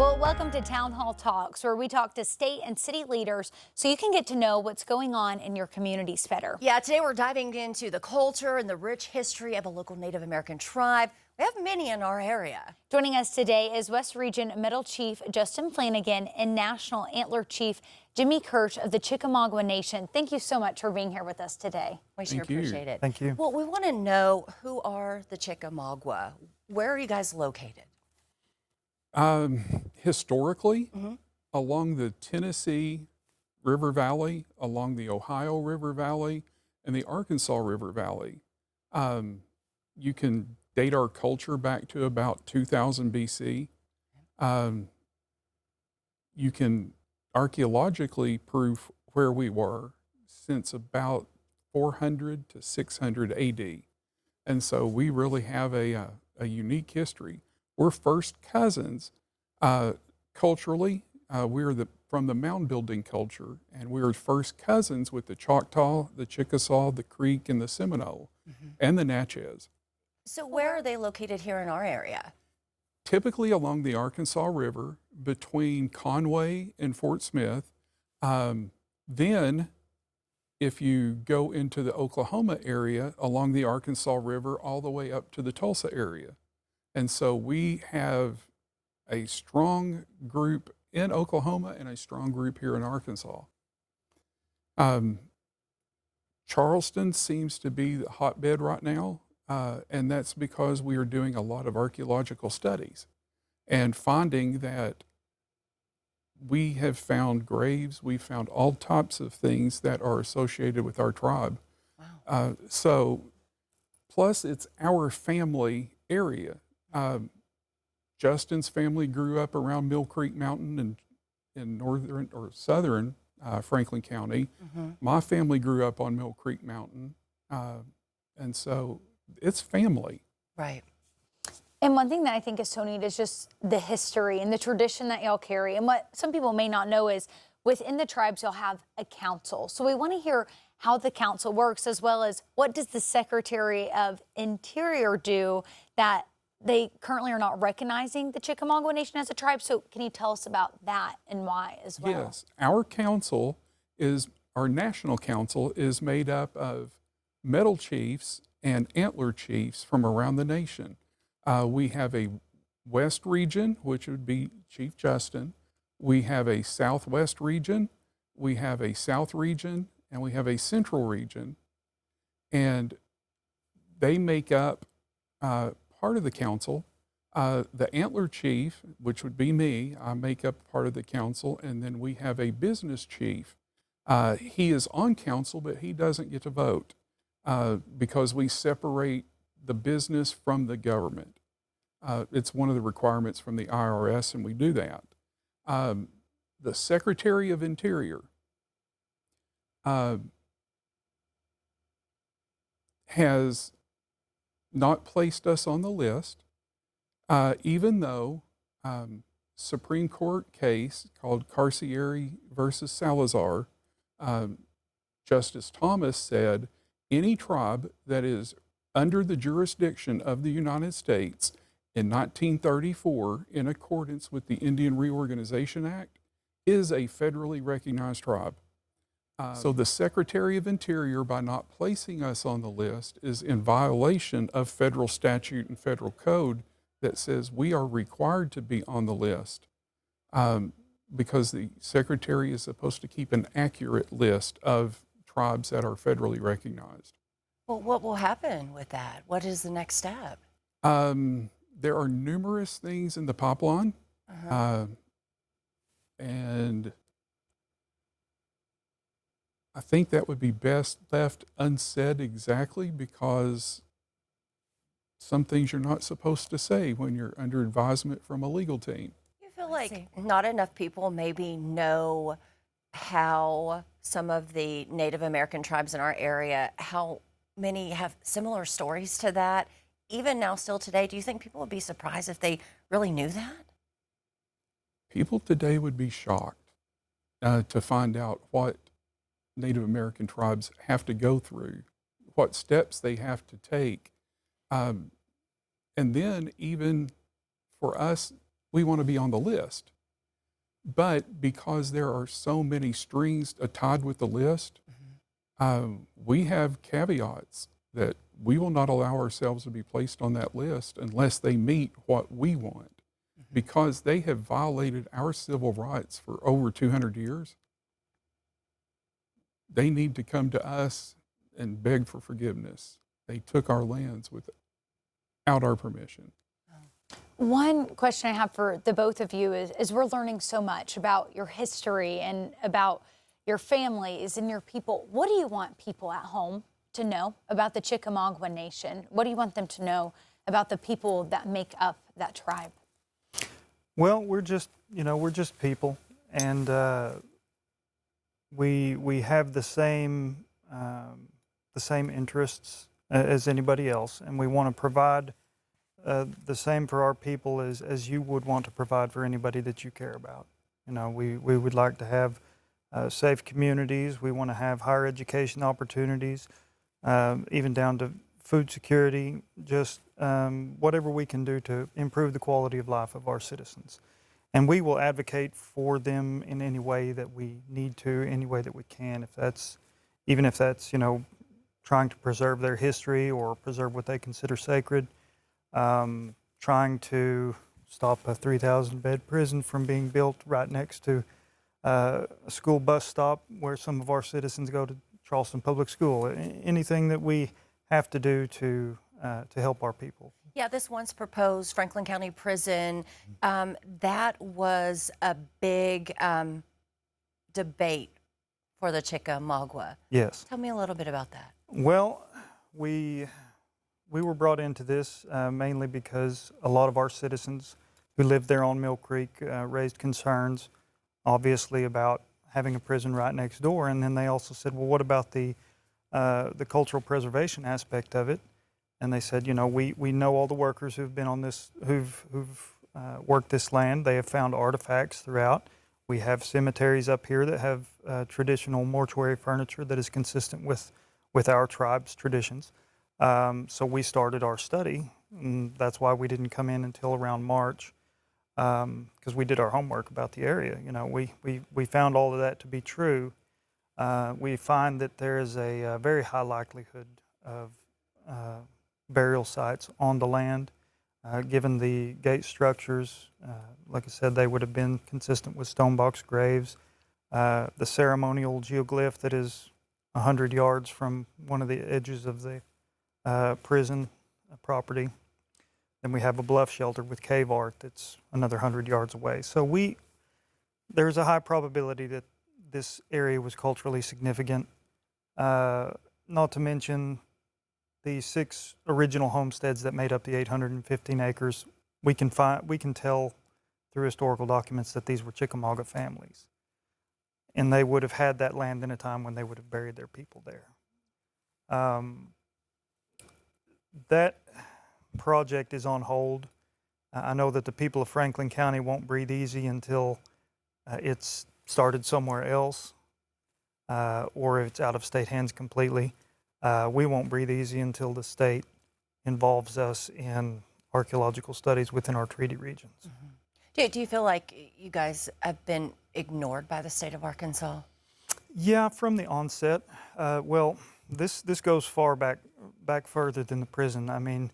Well, welcome to Town Hall Talks, where we talk to state and city leaders so you can get to know what's going on in your communities better. Yeah, today we're diving into the culture and the rich history of a local Native American tribe. We have many in our area. Joining us today is West Region Middle Chief Justin Flanagan and National Antler Chief Jimmie Kersh of the Chickamauga Nation. Thank you so much for being here with us today. We sure appreciate it. Thank you. Well, we want to know, who are the Chickamauga? Where are you guys located? Historically, along the Tennessee River Valley, along the Ohio River Valley, and the Arkansas River Valley. You can date our culture back to about 2000 BC. You can archaeologically prove where we were since about 400 to 600 AD. And so we really have a unique history. We're first cousins culturally. We're from the mound building culture, and we're first cousins with the Choctaw, the Chickasaw, the Creek, and the Seminole, and the Natchez. So where are they located here in our area? Typically along the Arkansas River between Conway and Fort Smith. Then if you go into the Oklahoma area along the Arkansas River all the way up to the Tulsa area. And so we have a strong group in Oklahoma and a strong group here in Arkansas. Charleston seems to be the hotbed right now, and that's because we are doing a lot of archaeological studies and finding that we have found graves, we found all types of things that are associated with our tribe. Wow. So, plus it's our family area. Justin's family grew up around Mill Creek Mountain in northern or southern Franklin County. My family grew up on Mill Creek Mountain. And so it's family. Right. And one thing that I think is so neat is just the history and the tradition that y'all carry. And what some people may not know is within the tribes, you'll have a council. So we want to hear how the council works, as well as what does the Secretary of Interior do that they currently are not recognizing the Chickamauga Nation as a tribe. So can you tell us about that and why as well? Yes, our national council is made up of metal chiefs and antler chiefs from around the nation. We have a West region, which would be Chief Justin. We have a Southwest region. We have a South region, and we have a Central region. And they make up part of the council. The Antler Chief, which would be me, I make up part of the council, and then we have a business chief. He is on council, but he doesn't get to vote because we separate the business from the government. It's one of the requirements from the IRS, and we do that. The Secretary of Interior has not placed us on the list, even though Supreme Court case called Carcieri versus Salazar, Justice Thomas said any tribe that is under the jurisdiction of the United States in 1934, in accordance with the Indian Reorganization Act, is a federally recognized tribe. So the Secretary of Interior, by not placing us on the list, is in violation of federal statute and federal code that says we are required to be on the list because the Secretary is supposed to keep an accurate list of tribes that are federally recognized. Well, what will happen with that? What is the next step? There are numerous things in the pipeline, and I think that would be best left unsaid exactly because some things you're not supposed to say when you're under advisement from a legal team. You feel like not enough people maybe know how some of the Native American tribes in our area, how many have similar stories to that? Even now, still today, do you think people would be surprised if they really knew that? People today would be shocked to find out what Native American tribes have to go through, what steps they have to take. And then even for us we want to be on the list. But because there are so many strings tied with the list, we have caveats that we will not allow ourselves to be placed on that list unless they meet what we want. Because they have violated our civil rights for over 200 years, they need to come to us and beg for forgiveness. They took our lands without our permission. One question I have for the both of you is we're learning so much about your history and about your families and your people. What do you want people at home to know about the Chickamauga Nation? What do you want them to know about the people that make up that tribe? Well, we're just people, and we have the same interests as anybody else, and we want to provide the same for our people as you would want to provide for anybody that you care about. We would like to have safe communities. We want to have higher education opportunities, even down to food security, just whatever we can do to improve the quality of life of our citizens. And we will advocate for them in any way that we need to, any way that we can, even if that's trying to preserve their history or preserve what they consider sacred, trying to stop a 3,000-bed prison from being built right next to a school bus stop where some of our citizens go to Charleston Public School. Anything that we have to do to help our people. Yeah, this once proposed Franklin County Prison, that was a big debate for the Chickamauga. Yes. Tell me a little bit about that. Well, we were brought into this mainly because a lot of our citizens who lived there on Mill Creek raised concerns, obviously, about having a prison right next door. And then they also said, well, what about the cultural preservation aspect of it? And they said, we know all the workers who've been on this, who've worked this land. They have found artifacts throughout. We have cemeteries up here that have traditional mortuary furniture that is consistent with our tribe's traditions. So we started our study, and that's why we didn't come in until around March, because we did our homework about the area. We found all of that to be true. We find that there is a very high likelihood of burial sites on the land, given the gate structures. Like I said, they would have been consistent with stone box graves. The ceremonial geoglyph that is 100 yards from one of the edges of the prison property. Then we have a bluff shelter with cave art that's another 100 yards away. So there's a high probability that this area was culturally significant. Not to mention the 6 original homesteads that made up the 815 acres. We can tell through historical documents that these were Chickamauga families, and they would have had that land in a time when they would have buried their people there. That project is on hold. I know that the people of Franklin County won't breathe easy until it's started somewhere else, or if it's out of state hands completely. We won't breathe easy until the state involves us in archaeological studies within our treaty regions. Mm-hmm. Do you feel like you guys have been ignored by the state of Arkansas? Yeah, from the onset. Well, this goes far back further than the prison. I mean,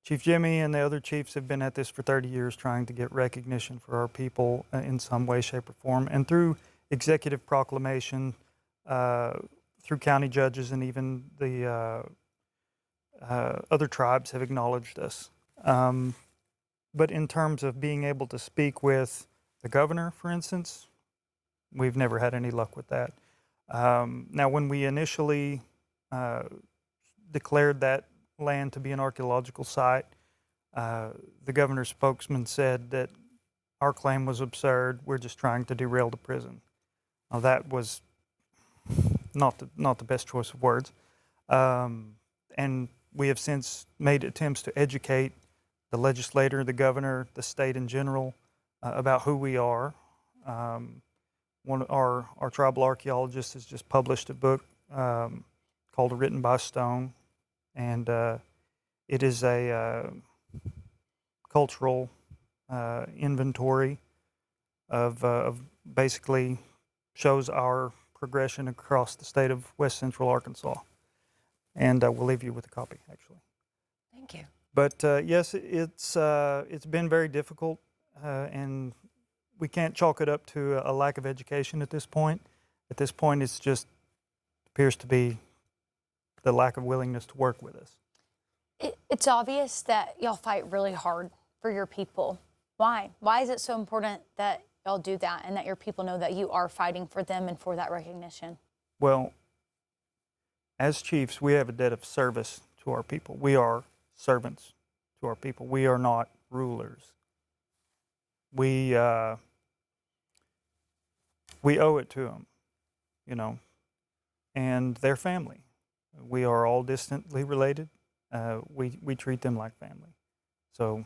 Chief Jimmie and the other chiefs have been at this for 30 years trying to get recognition for our people in some way, shape, or form. And through executive proclamation, through county judges, and even the other tribes have acknowledged us. But in terms of being able to speak with the governor, for instance, we've never had any luck with that. Now, when we initially declared that land to be an archaeological site, the governor's spokesman said that our claim was absurd. We're just trying to derail the prison. Now, that was not the best choice of words. And we have since made attempts to educate the legislator, the governor, the state in general about who we are. Our tribal archaeologist has just published a book called Written by Stone, and it is a cultural inventory of basically shows our progression across the state of West Central Arkansas. And we'll leave you with a copy, actually. Thank you. But yes, it's been very difficult, and we can't chalk it up to a lack of education at this point. At this point, it's just appears to be the lack of willingness to work with us. It's obvious that y'all fight really hard for your people. Why? Why is it so important that y'all do that and that your people know that you are fighting for them and for that recognition? Well, as chiefs, we have a debt of service to our people. We are servants to our people. We are not rulers. We owe it to them, you know, and their family. We are all distantly related. We treat them like family. So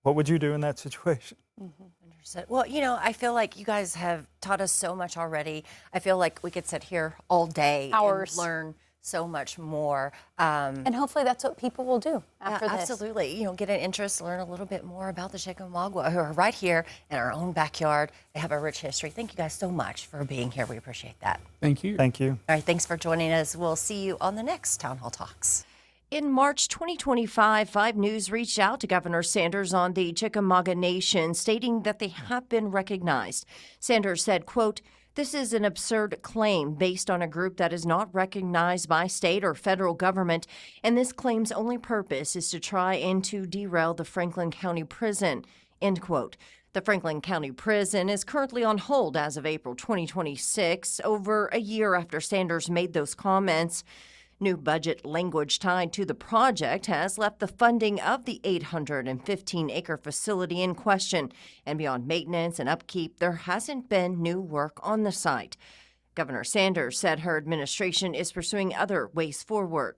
what would you do in that situation? Mm-hmm. Understood. Well, you know, I feel like you guys have taught us so much already. I feel like we could sit here all day Hours. and learn so much more. And hopefully that's what people will do after this. Absolutely. You know, get an interest, learn a little bit more about the Chickamauga, who are right here in our own backyard. They have a rich history. Thank you guys so much for being here. We appreciate that. Thank you. Thank you. All right, thanks for joining us. We'll see you on the next Town Hall Talks. In March 2025, 5 News reached out to Governor Sanders on the Chickamauga Nation, stating that they have been recognized. Sanders said, quote, "This is an absurd claim based on a group that is not recognized by state or federal government, and this claim's only purpose is to try and to derail the Franklin County Prison," end quote. The Franklin County Prison is currently on hold as of April 2026, over a year after Sanders made those comments. New budget language tied to the project has left the funding of the 815-acre facility in question, and beyond maintenance and upkeep, there hasn't been new work on the site. Governor Sanders said her administration is pursuing other ways forward.